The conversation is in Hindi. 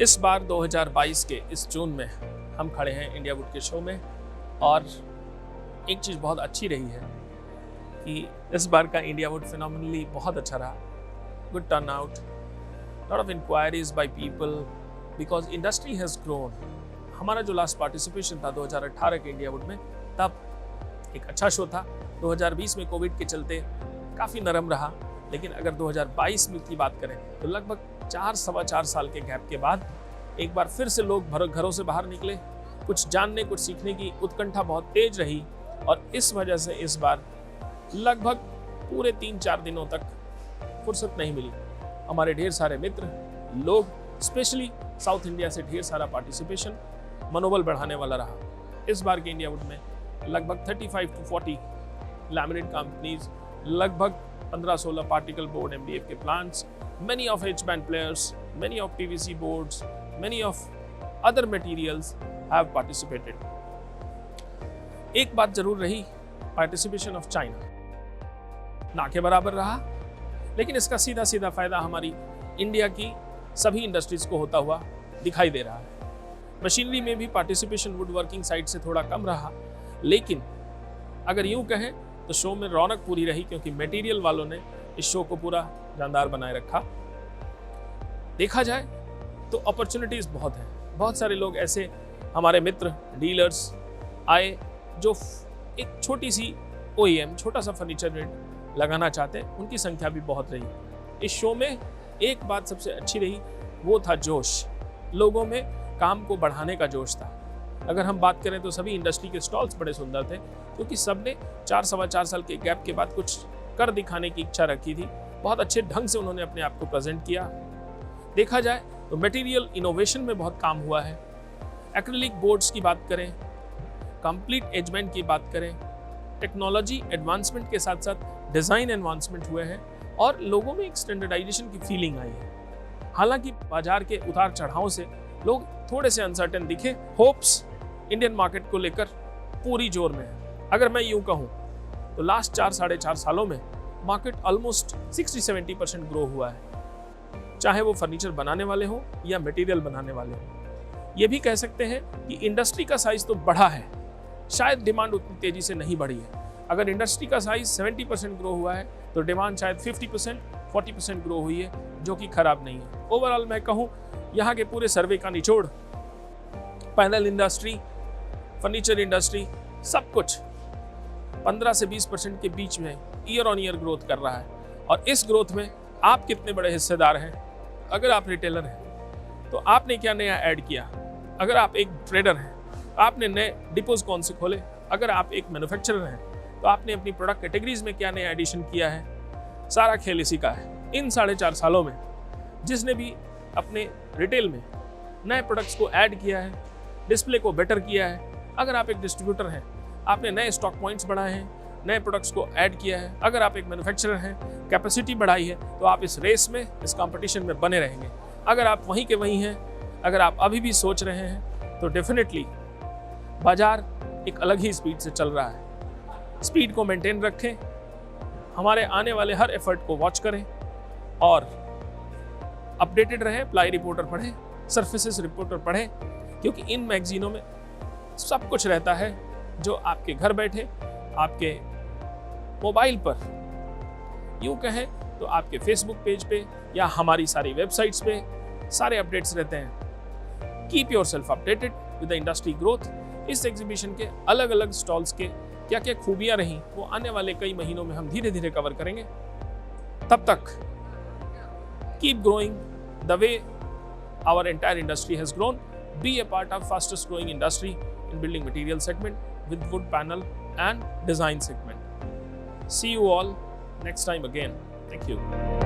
इस बार 2022 के इस जून में हम खड़े हैं इंडिया वुड के शो में, और एक चीज़ बहुत अच्छी रही है कि इस बार का इंडिया वुड फिनोमिनली बहुत अच्छा रहा। Good turn out, lot of inquiries by people because industry has grown. हमारा जो लास्ट पार्टिसिपेशन था 2018 के इंडिया वुड में, तब एक अच्छा शो था। 2020 में कोविड के चलते काफ़ी नरम रहा, लेकिन अगर 2022 में की बात करें तो लगभग 4-4.25 साल के गैप के बाद एक बार फिर से लोग घरों से बाहर निकले। कुछ जानने, कुछ सीखने की उत्कंठा बहुत तेज रही, और इस वजह से इस बार लगभग पूरे 3-4 दिनों तक फुर्सत नहीं मिली। हमारे ढेर सारे मित्र लोग, स्पेशली साउथ इंडिया से ढेर सारा पार्टिसिपेशन मनोबल बढ़ाने वाला रहा। इस बार के इंडिया वुड में लगभग 35 to 40 लैमिनेट कंपनीज, लगभग 15-16 पार्टिकल बोर्ड MDF के plants, many of H-band players, many of PVC boards, many of other materials have participated. एक बात जरूर रही, पार्टिसिपेशन ऑफ चाइना ना के बराबर रहा, लेकिन इसका सीधा सीधा फायदा हमारी इंडिया की सभी इंडस्ट्रीज को होता हुआ दिखाई दे रहा है। मशीनरी में भी पार्टिसिपेशन वुड वर्किंग साइड से थोड़ा कम रहा, लेकिन अगर यूं कहें तो शो में रौनक पूरी रही, क्योंकि मटेरियल वालों ने इस शो को पूरा जानदार बनाए रखा। देखा जाए तो अपॉर्चुनिटीज बहुत हैं। बहुत सारे लोग ऐसे हमारे मित्र डीलर्स आए जो एक छोटी सी OEM, छोटा सा फर्नीचर यूनिट लगाना चाहते हैं, उनकी संख्या भी बहुत रही। इस शो में एक बात सबसे अच्छी रही, वो था जोश। लोगों में काम को बढ़ाने का जोश था। अगर हम बात करें तो सभी इंडस्ट्री के स्टॉल्स बड़े सुंदर थे, क्योंकि सबने 4-4.25 साल के गैप के बाद कुछ कर दिखाने की इच्छा रखी थी। बहुत अच्छे ढंग से उन्होंने अपने आप को प्रेजेंट किया। देखा जाए तो मटेरियल इनोवेशन में बहुत काम हुआ है। एक्रिलिक बोर्ड्स की बात करें, कंप्लीट एजमेंट की बात करें, टेक्नोलॉजी एडवांसमेंट के साथ साथ डिज़ाइन एडवांसमेंट हुए हैं, और लोगों में एक स्टैंडर्डाइजेशन की फीलिंग आई है। हालांकि बाजार के उतार चढ़ाव से लोग थोड़े से अनसर्टेन दिखे, होप्स इंडियन मार्केट को लेकर पूरी जोर में है। अगर मैं यूं कहूं तो लास्ट 4-4.5 सालों में मार्केट ऑलमोस्ट 60-70% ग्रो हुआ है, चाहे वो फर्नीचर बनाने वाले हो या मटेरियल बनाने वाले हो। ये भी कह सकते हैं कि इंडस्ट्री का साइज तो बढ़ा है, शायद डिमांड उतनी तेजी से नहीं बढ़ी है। अगर इंडस्ट्री का साइज 70% ग्रो हुआ है तो डिमांड शायद 50-40% ग्रो हुई है, जो कि खराब नहीं है। ओवरऑल मैं कहूँ, यहाँ के पूरे सर्वे का निचोड़ पैनल इंडस्ट्री, फर्नीचर इंडस्ट्री, सब कुछ 15 से 20% के बीच में ईयर ऑन ईयर ग्रोथ कर रहा है। और इस ग्रोथ में आप कितने बड़े हिस्सेदार हैं? अगर आप रिटेलर हैं तो आपने क्या नया ऐड किया? अगर आप एक ट्रेडर हैं तो आपने नए डिपोज कौन से खोले? अगर आप एक मैन्युफैक्चरर हैं तो आपने अपनी प्रोडक्ट कैटेगरीज में क्या नया एडिशन किया है? सारा खेल इसी का है। इन 4.5 सालों में जिसने भी अपने रिटेल में नए प्रोडक्ट्स को ऐड किया है, डिस्प्ले को बेटर किया है, अगर आप एक डिस्ट्रीब्यूटर हैं आपने नए स्टॉक पॉइंट्स बढ़ाए हैं, नए प्रोडक्ट्स को ऐड किया है, अगर आप एक मैन्युफैक्चरर हैं कैपेसिटी बढ़ाई है, तो आप इस रेस में, इस कंपटीशन में बने रहेंगे। अगर आप वहीं के वहीं हैं, अगर आप अभी भी सोच रहे हैं, तो डेफिनेटली बाजार एक अलग ही स्पीड से चल रहा है। स्पीड को मेंटेन रखें, हमारे आने वाले हर एफर्ट को वॉच करें और अपडेटेड रहें। प्लाई रिपोर्टर पढ़ें, सर्फेसेस रिपोर्टर पढ़ें, क्योंकि इन मैगजीनों में सब कुछ रहता है जो आपके घर बैठे, आपके मोबाइल पर, यूं कहें तो आपके फेसबुक पेज पे या हमारी सारी वेबसाइट्स पे सारे अपडेट्स रहते हैं। Keep yourself updated with the industry growth. इस एग्जीबिशन के अलग अलग स्टॉल्स के क्या क्या खूबियां रहीं, वो आने वाले कई महीनों में हम धीरे धीरे कवर करेंगे। तब तक keep growing the way our entire industry has grown. Be a part of fastest growing industry in building material segment with wood panel and design segment. See you all next time again. Thank you.